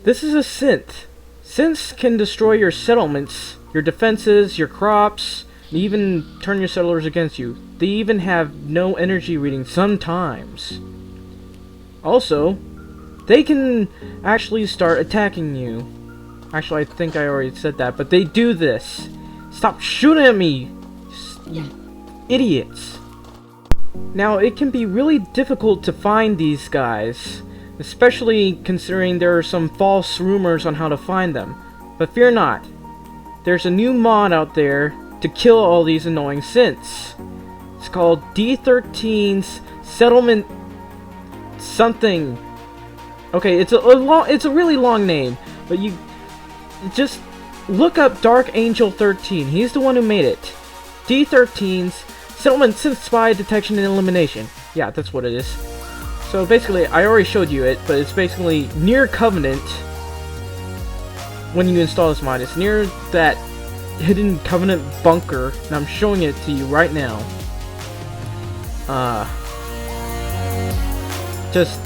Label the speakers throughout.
Speaker 1: This is a synth. Synths can destroy your settlements, your defenses, your crops, and even turn your settlers against you. They even have no energy reading sometimes. Also, they can actually start attacking you. Actually, I think I already said that, but they do this. Stop shooting at me, you idiots. Now, it can be really difficult to find these guys, especially considering there are some false rumors on how to find them. But fear not, there's a new mod out there to kill all these annoying synths. It's called D13's Settlement something. Okay, it's a really long name, but you just look up Dark Angel 13. He's the one who made it. D13's Settlement Synth Spy Detection and Elimination. Yeah, that's what it is. So basically, I already showed you it, but it's basically near Covenant. When you install this mod, it's near that hidden Covenant bunker, and I'm showing it to you right now. Just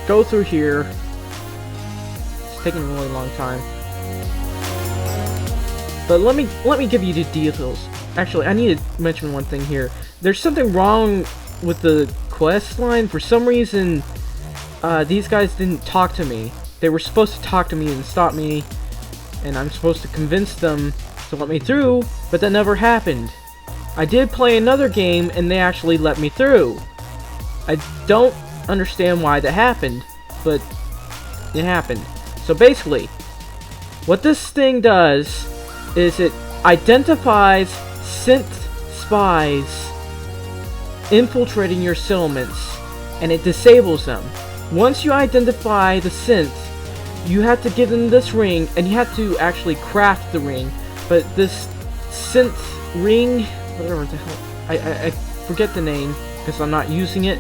Speaker 1: go through here. It's taking a really long time, but let me give you the details. Actually, I need to mention one thing here. There's something wrong with the quest line. For some reason, these guys didn't talk to me. They were supposed to talk to me and stop me, and I'm supposed to convince them to let me through, but that never happened. I did play another game, and they actually let me through. I don't understand why that happened, but it happened. So basically, what this thing does is it identifies synth spies infiltrating your settlements, and it disables them. Once you identify the synth, you have to give them this ring, and you have to actually craft the ring. But this synth ring, whatever the hell, I forget the name because I'm not using it.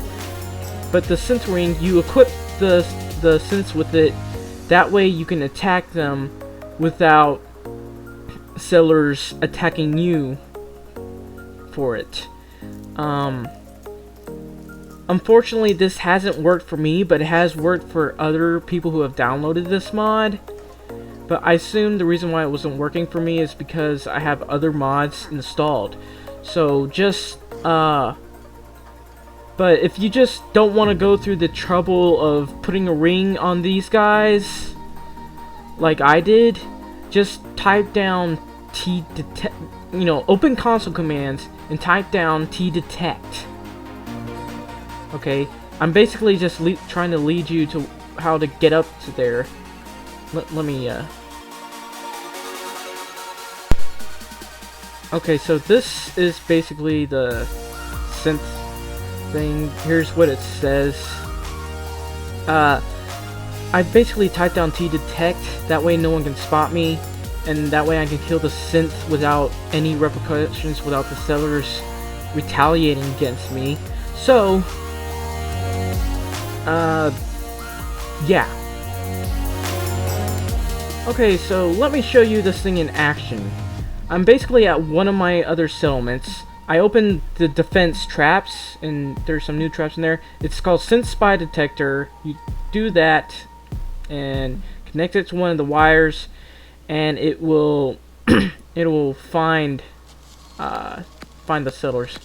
Speaker 1: But the synth ring, you equip the synths with it. That way you can attack them without settlers attacking you for it. Unfortunately, this hasn't worked for me, but it has worked for other people who have downloaded this mod. But I assume the reason why it wasn't working for me is because I have other mods installed. So just, but if you just don't want to go through the trouble of putting a ring on these guys, like I did, just type down T-detect, open console commands and type down T-detect. Okay, I'm basically just trying to lead you to how to get up to there. Let me, Okay, so this is basically the synth thing. Here's what it says. I basically typed down T-detect, that way no one can spot me, and that way I can kill the synth without any repercussions, without the settlers retaliating against me. So, yeah. Okay, so let me show you this thing in action. I'm basically at one of my other settlements. I opened the defense traps, and there's some new traps in there. It's called Synth Spy Detector. You do that, and connect it to one of the wires, and it will, it will find the settlers.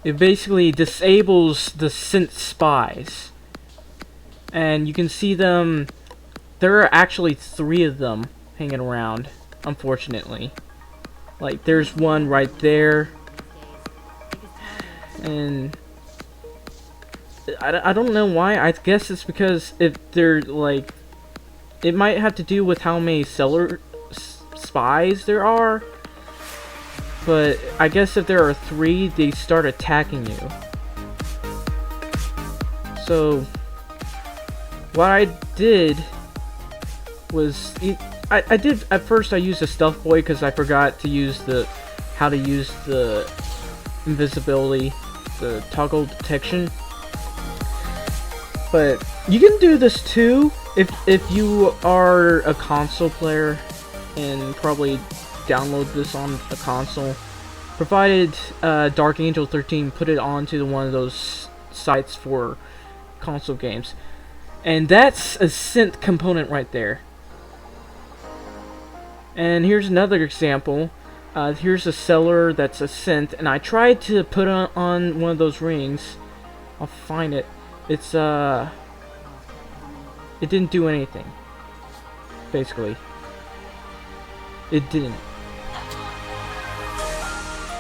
Speaker 1: It basically disables the synth spies, and you can see them. There are actually 3 of them hanging around, unfortunately. Like, there's one right there, and I don't know why. I guess it's because if they're like, it might have to do with how many spies there are. But I guess if there are 3, they start attacking you. So what I did was, I did at first. I used a stealth boy because I forgot to use how to use the invisibility, the toggle detection. But you can do this too if you are a console player and probably download this on a console. Provided Dark Angel 13 put it onto one of those sites for console games. And that's a synth component right there. And here's another example. Here's a cellar that's a synth, and I tried to put on one of those rings. I'll find it. It's it didn't do anything. Basically. It didn't.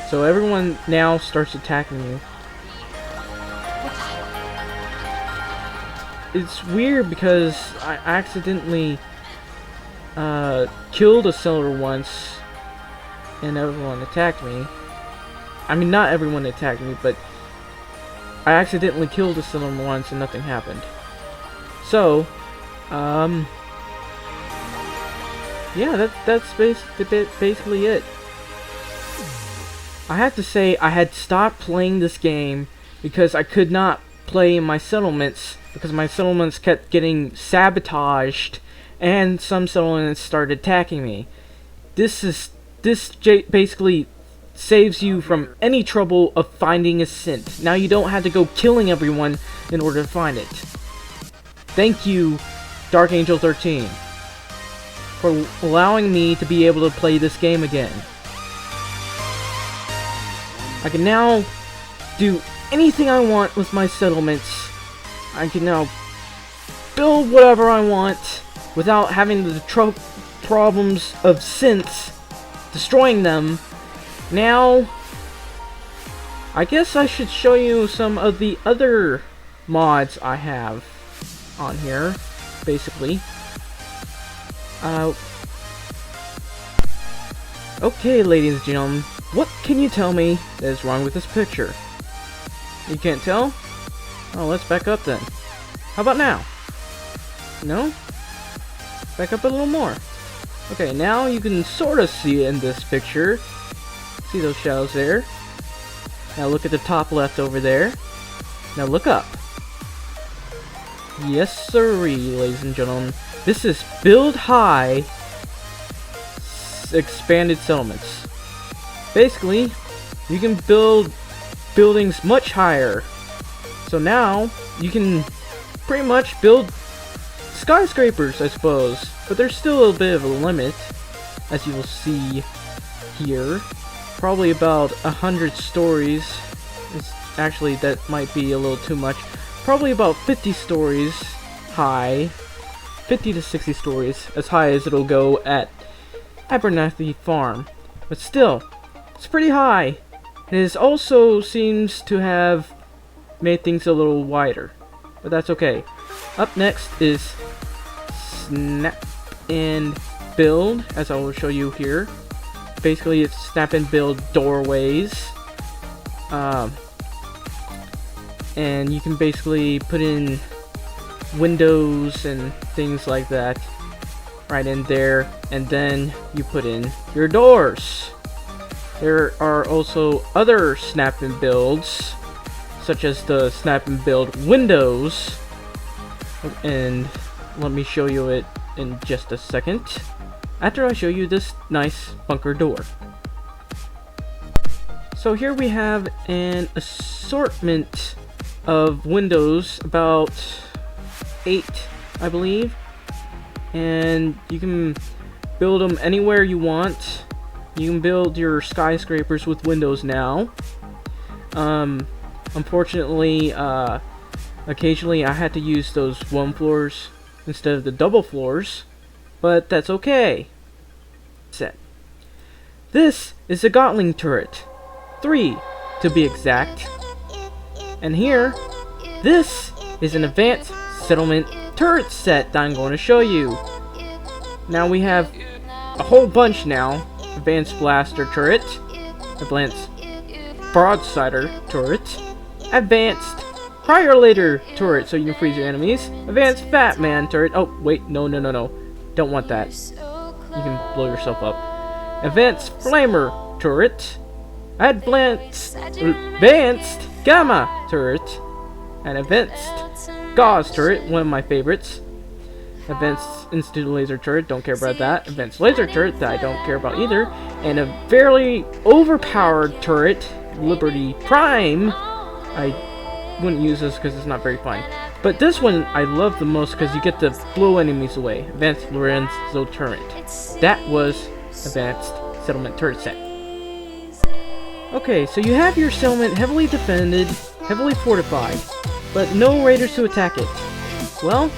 Speaker 1: So everyone now starts attacking you. It's weird because I accidentally killed a cellar once and everyone attacked me. I mean, not everyone attacked me, but I accidentally killed a cellar once and nothing happened. So, yeah, that's basically it. I have to say, I had stopped playing this game because I could not play in my settlements because my settlements kept getting sabotaged and some settlements started attacking me. This basically saves you from any trouble of finding a synth. Now you don't have to go killing everyone in order to find it. Thank you, Dark Angel 13, for allowing me to be able to play this game again. I can now do anything I want with my settlements. I can now build whatever I want without having the problems of synths destroying them. Now, I guess I should show you some of the other mods I have on here, basically. Okay, ladies and gentlemen, what can you tell me that is wrong with this picture? You can't tell? Oh, let's back up then. How about now? No? Back up a little more. Okay, now you can sort of see it in this picture. See those shadows there? Now look at the top left over there. Now look up. Yes sirree, ladies and gentlemen. This is Build High Expanded Settlements. Basically, you can build buildings much higher. So now, you can pretty much build skyscrapers, I suppose. But there's still a bit of a limit, as you will see here. Probably about 100 stories. Actually, that might be a little too much. Probably about 50 stories high. 50 to 60 stories, as high as it'll go at Abernathy Farm. But still, it's pretty high. It also seems to have made things a little wider. But that's okay. Up next is Snap and Build, as I will show you here. Basically, it's snap and build doorways. And you can basically put in windows and things like that right in there, and then you put in your doors. There are also other snap and builds, such as the snap and build windows, and let me show you it in just a second after I show you this nice bunker door. So here we have an assortment of windows, about 8 I believe, and you can build them anywhere you want. You can build your skyscrapers with windows now. Unfortunately, occasionally I had to use those 1 floors instead of the double floors, but that's okay. Set. This is a Gatling turret, 3 to be exact. And here, this is an advanced settlement turret set that I'm going to show you. Now we have a whole bunch now. Advanced blaster turret, advanced broadsider turret, advanced cryolator turret so you can freeze your enemies, advanced fat man turret. Oh wait, no, don't want that. you can blow yourself up. Advanced Flamer Turret. Advanced Gamma Turret. And Advanced Gauze Turret, one of my favorites. Advanced Instant Laser Turret, don't care about that. Advanced Laser Turret, that I don't care about either. And a very overpowered turret, Liberty Prime. I wouldn't use this because it's not very fun. But this one I love the most because you get to blow enemies away. Advanced Lorenzo Turret. That was Advanced Settlement Turret Set. Okay, so you have your settlement heavily defended, heavily fortified, but no raiders to attack it. Well,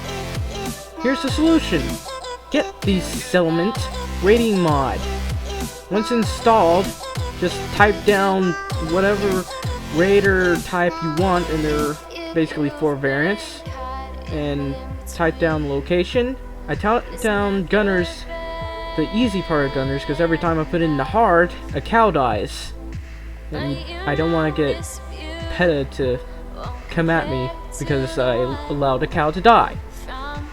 Speaker 1: here's the solution. Get the settlement raiding mod. Once installed, just type down whatever raider type you want, and there are basically 4 variants, and type down location. I typed down gunners, the easy part of gunners, because every time I put in the hard, a cow dies. And I don't want to get PETA to come at me because I allowed a cow to die.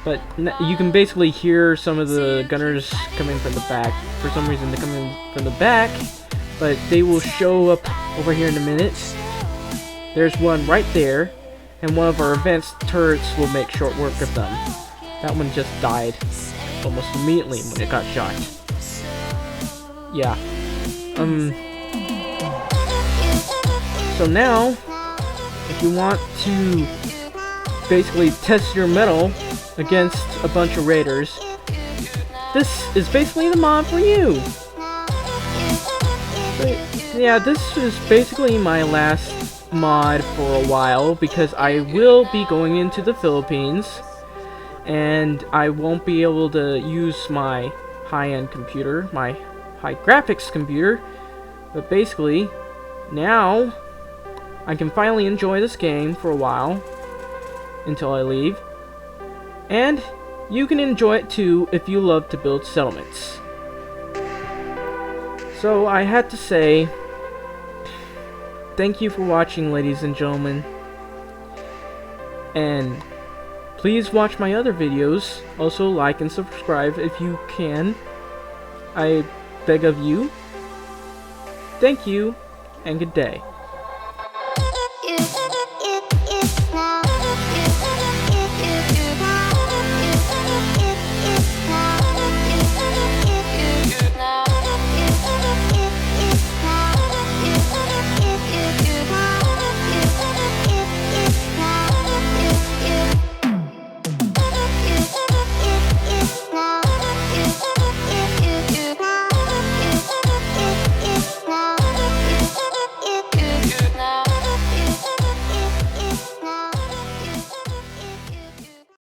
Speaker 1: But you can basically hear some of the gunners coming from the back. For some reason they're coming from the back, but they will show up over here in a minute. There's one right there, and one of our advanced turrets will make short work of them. That one just died almost immediately when it got shot. Yeah. So now, if you want to basically test your mettle against a bunch of raiders, this is basically the mod for you. But yeah, this is basically my last mod for a while because I will be going into the Philippines and I won't be able to use my high-end computer, my high graphics computer, but basically now I can finally enjoy this game for a while until I leave. And you can enjoy it too if you love to build settlements. So I had to say, thank you for watching, ladies and gentlemen. And please watch my other videos. Also like and subscribe if you can. I beg of you. Thank you, and good day.